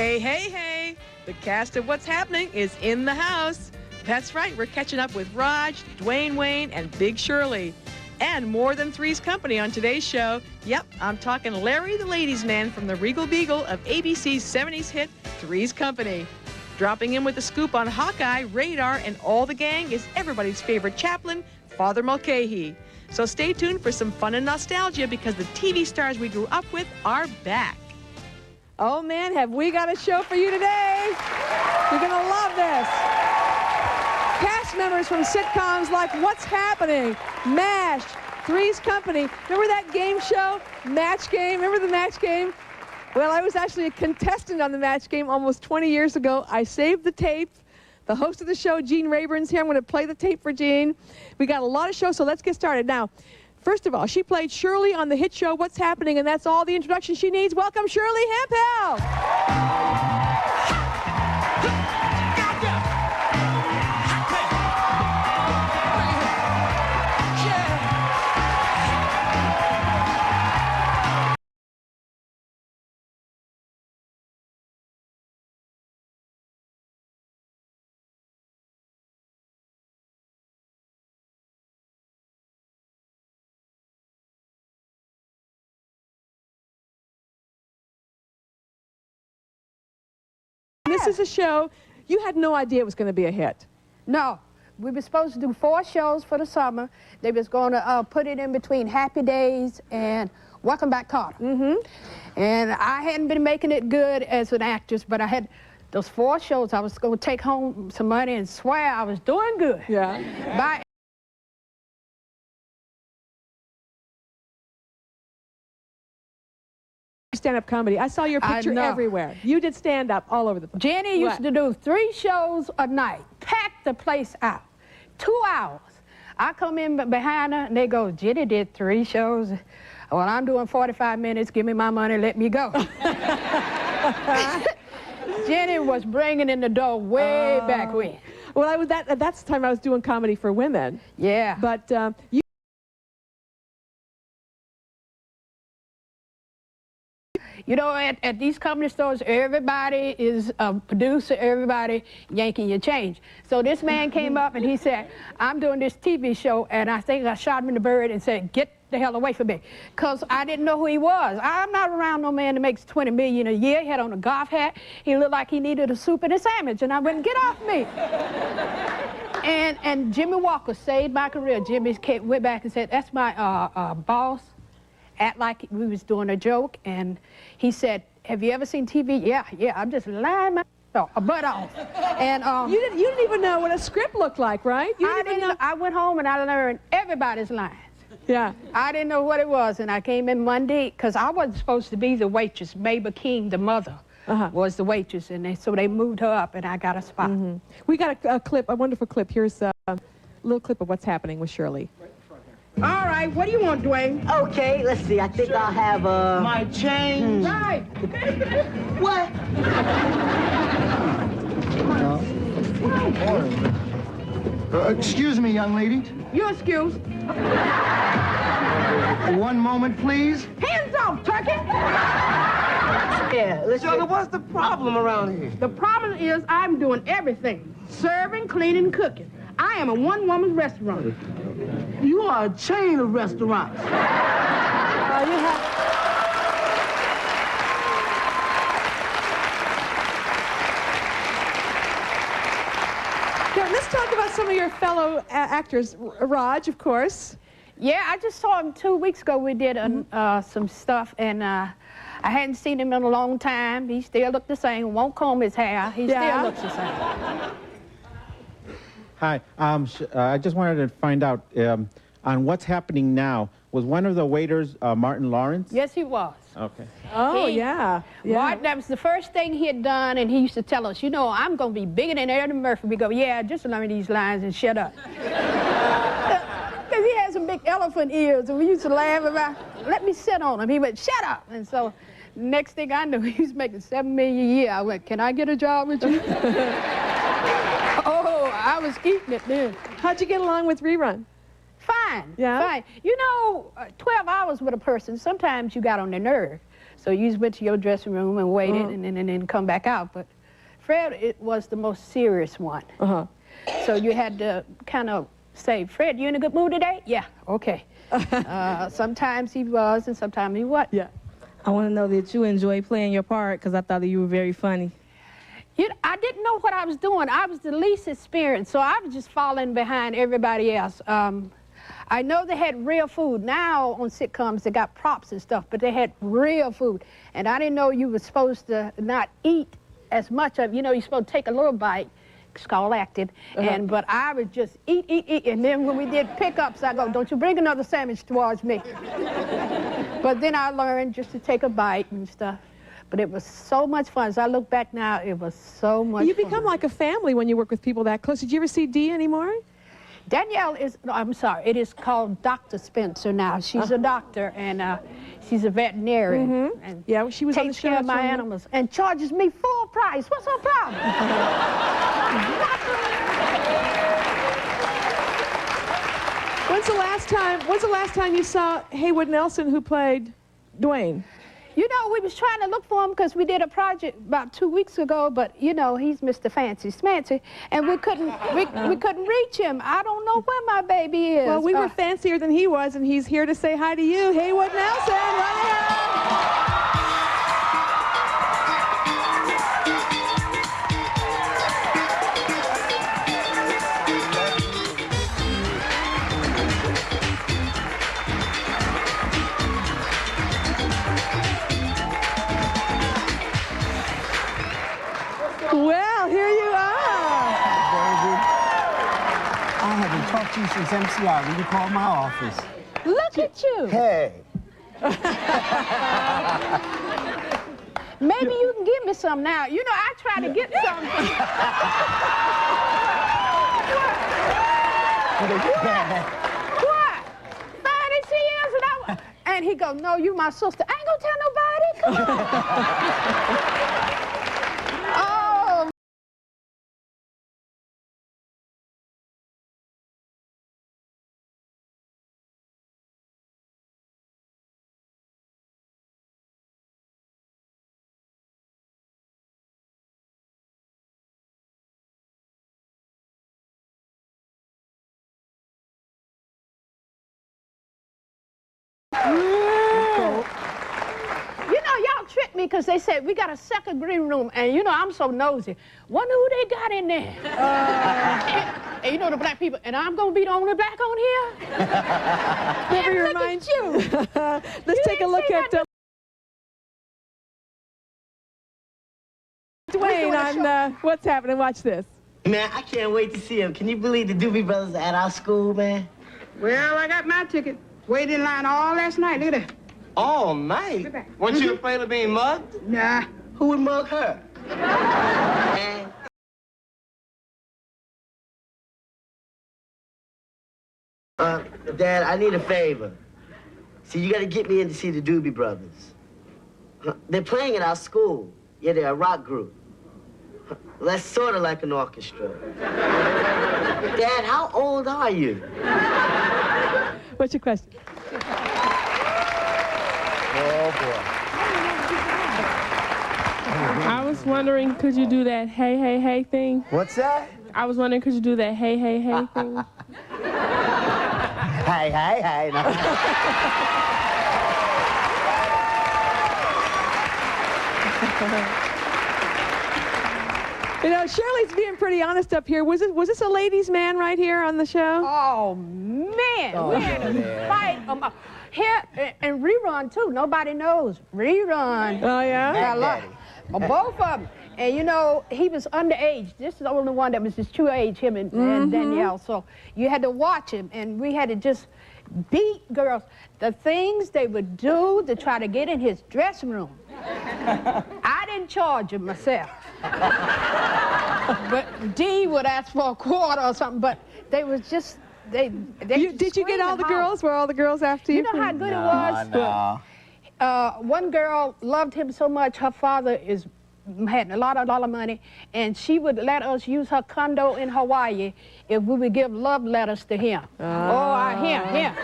Hey, hey, hey! The cast of What's Happening is in the house. That's right, we're catching up with Raj, Dwayne Wayne, and Big Shirley. And more than Three's Company on today's show. Yep, I'm talking Larry the Ladies' Man from the Regal Beagle of ABC's 70s hit, Three's Company. Dropping in with the scoop on Hawkeye, Radar, and all the gang is everybody's favorite chaplain, Father Mulcahy. So stay tuned for some fun and nostalgia because the TV stars we grew up with are back. Oh man, have we got a show for you today? You're gonna love this. Cast members from sitcoms like What's Happening, MASH, Three's Company. Remember that game show, Match Game? Remember the Match Game? Well, I was actually a contestant on the Match Game almost 20 years ago. I saved the tape. The host of the show, Gene Rayburn's here. I'm going to play the tape for Gene. We got a lot of shows, so let's get started. Now, first of all, she played Shirley on the hit show What's Happening, and that's all the introduction she needs. Welcome, Shirley Hemphill. This is a show you had no idea it was going to be a hit. No. We were supposed to do 4 shows for the summer. They was going to put it in between Happy Days and Welcome Back, Kotter. And I hadn't been making it good as an actress, but I had those 4 shows. I was going to take home some money and swear I was doing good. Yeah. By Stand-up comedy. I saw your picture everywhere. You did stand-up all over the place. Jenny used to do 3 shows a night, pack the place out, 2 hours. I come in behind her, and they go, Jenny did 3 shows. Well, I'm doing 45 minutes. Give me my money, let me go. Jenny was bringing in the dough way back when. Well, that's the time I was doing comedy for women. Yeah. But You know, at these comedy stores, everybody is a producer, everybody yanking your change. So this man came up and he said, I'm doing this TV show, and I think I shot him in the bird and said, get the hell away from me, because I didn't know who he was. I'm not around no man that makes $20 million a year. He had on a golf hat. He looked like he needed a soup and a sandwich, and I wouldn't get off me. And Jimmy Walker saved my career. Jimmy went back and said, that's my boss. Act like we was doing a joke, and he said, have you ever seen TV? Yeah, I'm just lying my butt off. And you didn't even know what a script looked like, right? I went home and I learned everybody's lines. Yeah. I didn't know what it was, and I came in Monday, because I wasn't supposed to be the waitress. Mabel King, the mother, was the waitress, and so they moved her up, and I got a spot. We got a clip, a wonderful clip. Here's a little clip of What's Happening with Shirley. All right, what do you want, Dwayne? Okay, let's see. I think I'll have my change. Right. What? Excuse me, young lady. You're excused. 1 moment, please. Hands off, turkey! Yeah, let's Sugar, what's the problem around here? The problem is I'm doing everything. Serving, cleaning, cooking. I am a one-woman restaurant. You are a chain of restaurants. Let's talk about some of your fellow actors. Raj, of course. Yeah, I just saw him 2 weeks ago. We did some stuff, and I hadn't seen him in a long time. He still looked the same. Won't comb his hair. He still looks the same. Hi, I just wanted to find out on What's Happening Now, was one of the waiters Martin Lawrence? Yes, he was. Okay. Oh, yeah. Martin, that was the first thing he had done, and he used to tell us, you know, I'm going to be bigger than Eddie Murphy. We go, yeah, just learn these lines and shut up. Because he had some big elephant ears, and we used to laugh about, let me sit on him. He went, shut up. And so next thing I knew, he was making $7 million a year. I went, can I get a job with you? Oh, I was eating it then. How'd you get along with Rerun? Fine. Yeah? Fine. You know, 12 hours with a person, sometimes you got on their nerve. So you went to your dressing room and waited and then come back out. But Fred, it was the most serious one. So you had to kind of say, Fred, you in a good mood today? Yeah, okay. Sometimes he was and sometimes he wasn't. Yeah. I want to know that you enjoy playing your part because I thought that you were very funny. You know, I didn't know what I was doing. I was the least experienced, so I was just following behind everybody else. I know they had real food. Now on sitcoms, they got props and stuff, but they had real food. And I didn't know you were supposed to not eat as much of, you know, you're supposed to take a little bite. It's called acting. But I would just eat. And then when we did pickups, I go, don't you bring another sandwich towards me. But then I learned just to take a bite and stuff. But it was so much fun. As I look back now, it was so much You fun. become like a family when you work with people that close. Did you ever see Dee anymore? Danielle is, no, I'm sorry, it is called Dr. Spencer now. She's a doctor, and she's a veterinarian. And Yeah, she was on the takes show. care of my animals and charges me full price. What's her problem? When's the last time you saw Haywood Nelson, who played Dwayne? You know, we was trying to look for him because we did a project about 2 weeks ago, but you know, he's Mr. Fancy Smancy, and we couldn't reach him. I don't know where my baby is. Well, we were fancier than he was, and he's here to say hi to you, Haywood Nelson. Run ahead. Well, here you are. I haven't talked to you since MCR when you called my office. Look at you. Hey. Maybe you can give me some now. You know, I try to get some. What? Fine as he is, and he go, no, you my sister. I ain't gonna tell nobody. Come on. Oh. You know, y'all tricked me because they said we got a second green room, and you know, I'm so nosy. Wonder who they got in there. And you know, the black people, and I'm gonna be the only black on here. Never And remind look at you. Let's take a didn't look say at nothing. Dwayne on what's happening. Watch this. Man, I can't wait to see him. Can you believe the Doobie Brothers are at our school, man? Well, I got my ticket. Waited in line all last night. Look at that. All night? Weren't you afraid of being mugged? Nah. Who would mug her? Man. Dad, I need a favor. See, you gotta get me in to see the Doobie Brothers. They're playing at our school. Yeah, they're a rock group. Well, that's sort of like an orchestra. Dad, how old are you? What's your question? Oh, boy. I was wondering, could you do that hey, hey, hey thing? What's that? I was wondering, could you do that hey, hey, hey thing? Hey, hey, hey. No. You know, Shirley's being pretty honest up here. Was this a ladies' man right here on the show? Oh, man. We had a fight. Here, and Rerun, too. Nobody knows. Rerun. Oh, yeah? Got a lot. Both of them. And, you know, he was underage. This is the only one that was his true age, him and Danielle. So you had to watch him, and we had to just beat girls. The things they would do to try to get in his dressing room. I didn't charge him myself. But Dee would ask for a quarter or something, but they was just, they Did you get all the girls? Were all the girls after you? You know how good it was? No. One girl loved him so much, her father had a lot of money, and she would let us use her condo in Hawaii if we would give love letters to him. Him.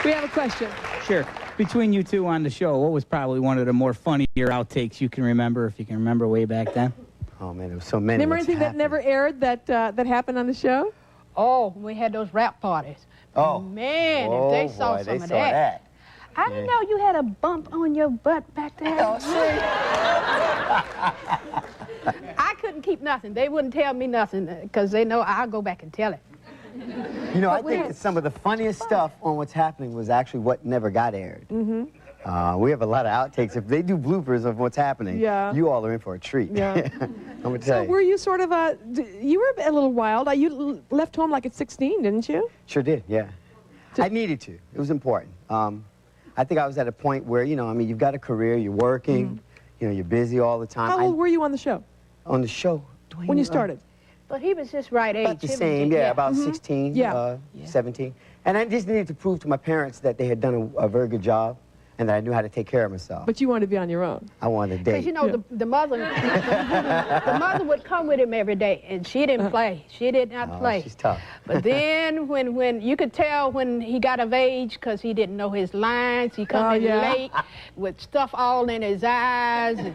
We have a question. picture between you two on the show. What was probably one of the more funnier outtakes you can remember, if you can remember way back then? Oh, man, there was so many. Remember What's anything that happening? never aired that happened on the show? Oh, we had those rap parties. Oh. Man, Oh, if they saw boy, some they of saw that. I didn't know you had a bump on your butt back there. I couldn't keep nothing. They wouldn't tell me nothing because they know I'll go back and tell it. You know, I think that some of the funniest stuff on What's Happening was actually what never got aired. We have a lot of outtakes. If they do bloopers of What's Happening, you all are in for a treat. Yeah. I'm going to tell you. Were you sort of you were a little wild. You left home like at 16, didn't you? Sure did, yeah. I needed to. It was important. I think I was at a point where, you know, I mean, you've got a career, you're working, you know, you're busy all the time. How old were you on the show? On the show? Dwayne, When you started? But he was just right age. About the same, yeah, about 16, 17. And I just needed to prove to my parents that they had done a very good job and that I knew how to take care of myself. But you wanted to be on your own. I wanted to date. Because, you know, the mother the mother would come with him every day, and she didn't play. She did not play. She's tough. But then when you could tell when he got of age because he didn't know his lines, he come in late with stuff all in his eyes, and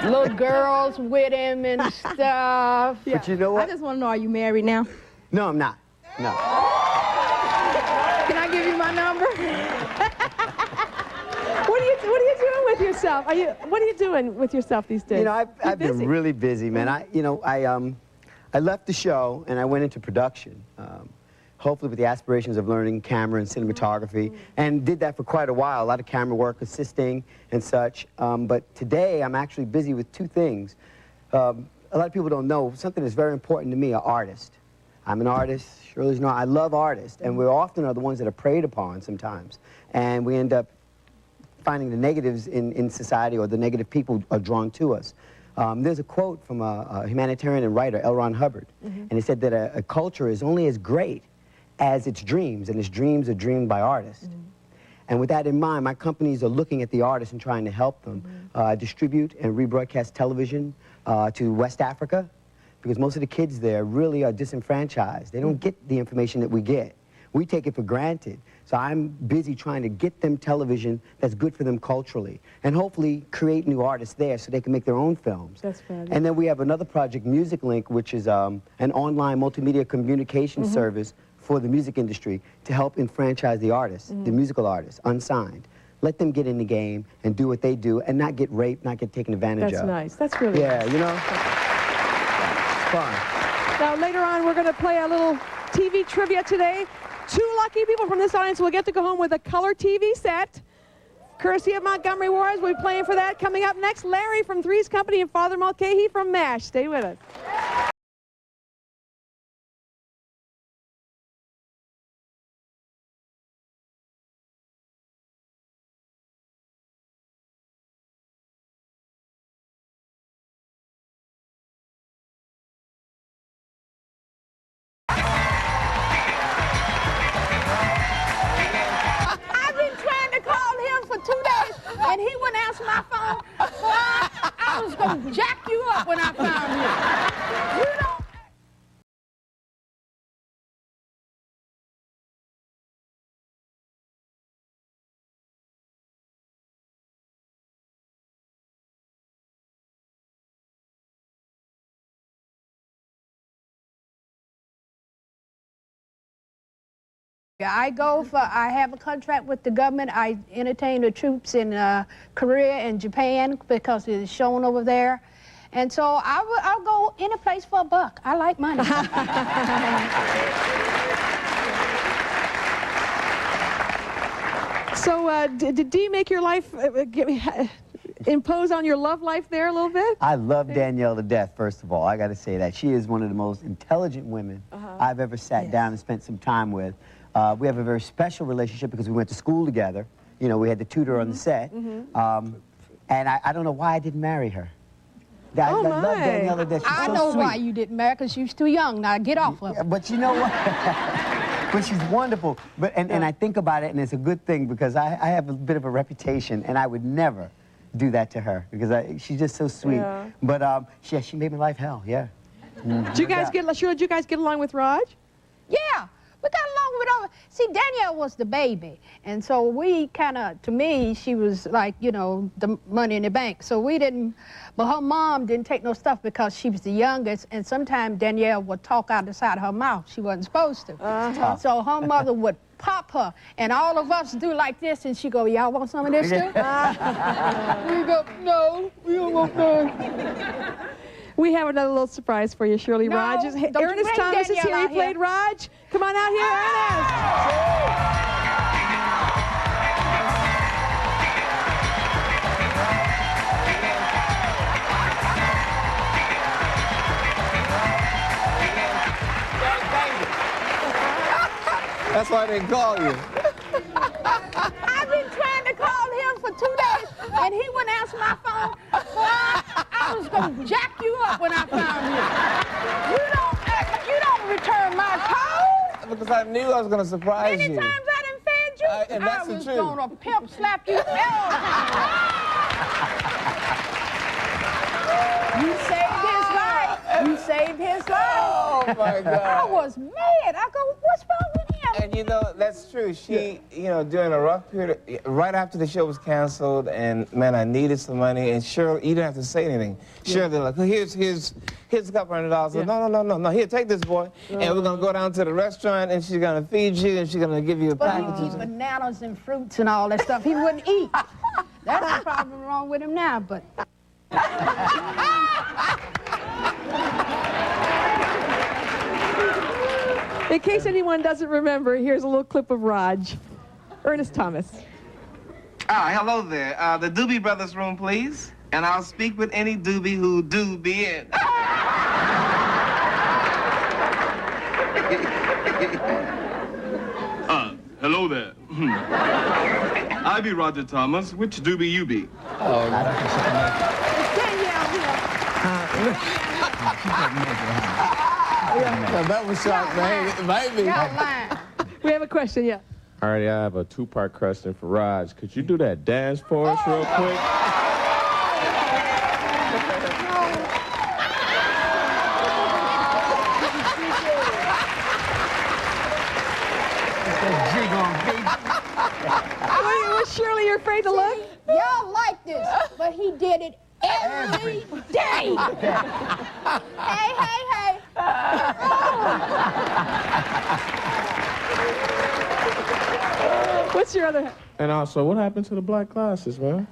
little girls with him and stuff. But you know what? I just want to know, are you married now? No, I'm not. No. Can I give you my number? What are you doing with yourself? What are you doing with yourself these days? You know, I've been really busy, man. I left the show and I went into production, hopefully with the aspirations of learning camera and cinematography, and did that for quite a while, a lot of camera work, assisting and such. But today I'm actually busy with two things. A lot of people don't know, something that's very important to me, an artist. I'm an artist, Shirley's not. I love artists, and we often are the ones that are preyed upon sometimes, and we end up finding the negatives in society, or the negative people are drawn to us. There's a quote from a humanitarian and writer, L. Ron Hubbard, and he said that a culture is only as great as its dreams, and its dreams are dreamed by artists. And with that in mind, my companies are looking at the artists and trying to help them distribute and rebroadcast television to West Africa, because most of the kids there really are disenfranchised. They don't get the information that we get. We take it for granted. So I'm busy trying to get them television that's good for them culturally, and hopefully create new artists there so they can make their own films. That's fabulous. And then we have another project, Music Link, which is an online multimedia communication service for the music industry to help enfranchise the artists, the musical artists, unsigned. Let them get in the game and do what they do and not get raped, not get taken advantage of. That's nice. That's really nice. Yeah, you know? Fun. Now, later on, we're going to play a little TV trivia today. 2 lucky people from this audience will get to go home with a color TV set, courtesy of Montgomery Wars. We'll be playing for that. Coming up next, Larry from Three's Company and Father Mulcahy from MASH. Stay with us. And he wouldn't answer my phone. Boy, I was going to jack you up when I found you. You don't... I have a contract with the government. I entertain the troops in Korea and Japan because it's shown over there. And so I'll go any place for a buck. I like money. So did Dee make your life, impose on your love life there a little bit? I love Danielle to death, first of all. I got to say that. She is one of the most intelligent women I've ever sat down and spent some time with. We have a very special relationship because we went to school together. You know, we had the tutor on the set. And I don't know why I didn't marry her. I love Danielle to death. She's I so know sweet. why you didn't marry, because she was too young. Now get off of her. But you know what? But she's wonderful. But and I think about it, and it's a good thing because I have a bit of a reputation, and I would never do that to her because she's just so sweet. Yeah. But she made my life hell. Yeah. Did you guys get? Shirley, did you guys get along with Raj? Yeah, We got along with all. See, Danielle was the baby, and so we kind of, to me, she was like, you know, the money in the bank. So we didn't, but her mom didn't take no stuff because she was the youngest, and sometimes Danielle would talk out the side of her mouth. She wasn't supposed to. So her mother would pop her, and all of us do like this, and she go, y'all want some of this too? We go, no, we don't want none. We have another little surprise for you, Shirley. No, Raj is don't you Ernest bring Thomas is Danielle here. He out here. played Raj. Come on out here, Ernest. That's why they call you. I've been trying to call him for 2 days, and he wouldn't answer my phone. Boy, I was gonna jack you up when I found you. You don't return my call. Because I knew I was going to surprise Many you. times I done fed you. And that's the I was truth. gonna pimp slap you all the time. You saved his life. You saved his life. Oh, my God. I was mad. I go, what's wrong with him? And you know, that's true. She, you know, during a rough period, right after the show was canceled, and man, I needed some money, and Shirley, you didn't have to say anything. Shirley, like, here's a couple $100. Yeah. No, here, take this, boy. And we're gonna go down to the restaurant, and she's gonna feed you, and she's gonna give you a But package. he'd eat bananas and fruits and all that stuff. He wouldn't eat. That's the problem wrong with him now, but. In case anyone doesn't remember, here's a little clip of Raj. Ernest Thomas. Hello there. The Doobie Brothers room, please. And I'll speak with any doobie who do be in. Hello there. I be Roger Thomas. Which doobie you be? That was sharp, baby. We have a question, yeah. All right, I have a two-part question for Raj. Could you do that dance for us real quick? Was Shirley, you're afraid to look? Y'all like this, but he did it every day. Hey. What's your other? And also, what happened to the black glasses, man?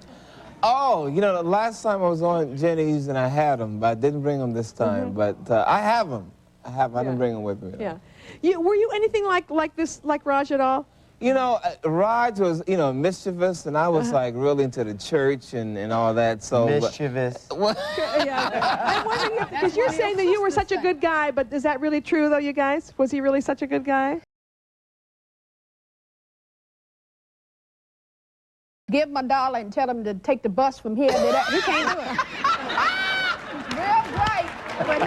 Oh, you know, the last time I was on Jenny's and I had them, but I didn't bring them this time. But I have them. I didn't bring them with me. Yeah. Were you anything like Raj at all? You know, Raj was, you know, mischievous, and I was like really into the church and all that. So Mischievous. Yeah. I'm wondering because you're saying that you were such a good guy, but is that really true though, you guys? Was he really such a good guy? Give him $1 and tell him to take the bus from here to that. He can't do it. He's real bright, but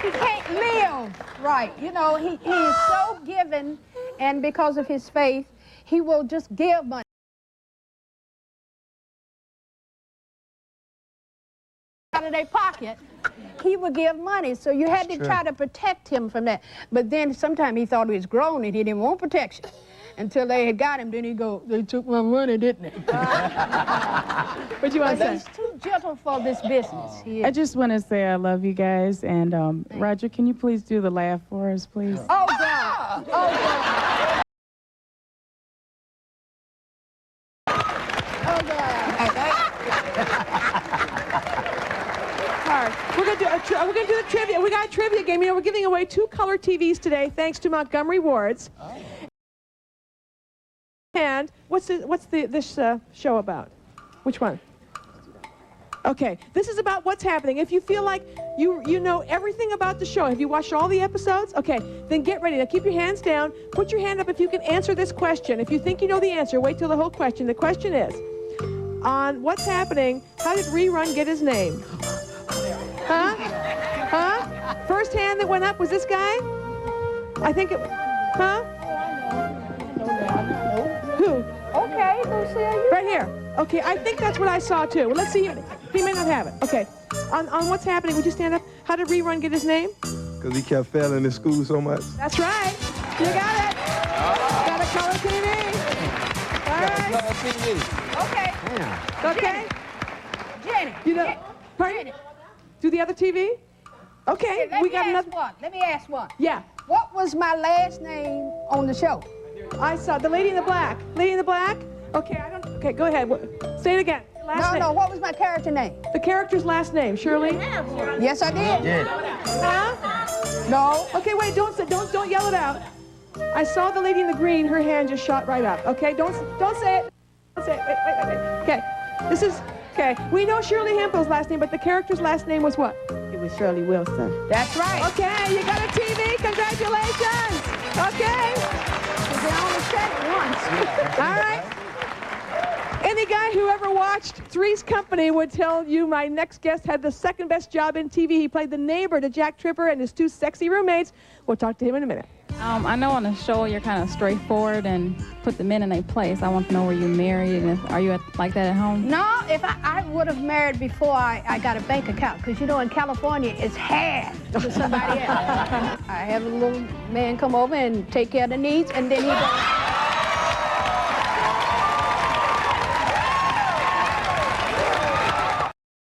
he can't live right. You know, he is so giving, and because of his faith, he will just give money. Out of their pocket, he would give money, so you had to try to protect him from that. But then sometimes he thought he was grown and he didn't want protection. Until they had got him, then he go, they took my money, didn't they? What you want to say? He's too gentle for this business. He is. I just want to say I love you guys. And Roger, can you please do the laugh for us, please? Oh, God. Oh, God. Oh, God. All right, we're gonna do the trivia. We got a trivia game. You know, we're giving away 2 color TVs today, thanks to Montgomery Wards. Oh. And what's this show about? Which one? Okay, this is about what's happening. If you feel like you know everything about the show, have you watched all the episodes? Okay, then get ready. Now keep your hands down. Put your hand up if you can answer this question. If you think you know the answer, wait till the whole question. The question is, on What's Happening, how did Rerun get his name? Huh? First hand that went up was this guy? I think it... Huh? Who? Okay, Lucille. Right here. Okay, I think that's what I saw too. Well, let's see. He may not have it. Okay. On What's Happening, would you stand up? How did Rerun get his name? Because he kept failing in school so much. That's right. You got it. Got a color TV. All right. Color TV. Okay. Yeah. Okay. Jenny. You know, pardon? Do the other TV? Okay, Let we me got ask another. one. Let me ask one. Yeah. What was my last name on the show? I saw the lady in the black. Lady in the black? Okay, I don't. Okay, go ahead. Say it again. Last name. No, what was my character name? The character's last name, Shirley? Yes, I did. Huh? No. Okay, wait, don't yell it out. I saw the lady in the green, her hand just shot right up. Okay, don't say it. Don't say it. Wait. Okay. Okay. We know Shirley Hempel's last name, but the character's last name was what? It was Shirley Wilson. That's right. Okay, you got a TV. Congratulations. Okay. They only said it once. All right. Any guy who ever watched Three's Company would tell you my next guest had the second best job in TV. He played the neighbor to Jack Tripper and his two sexy roommates. We'll talk to him in a minute. I know on the show you're kind of straightforward and put the men in their place. I want to know, were you married, and are you like that at home? No, if I would have married before I got a bank account, because you know in California it's half to somebody else. I have a little man come over and take care of the needs, and then he goes.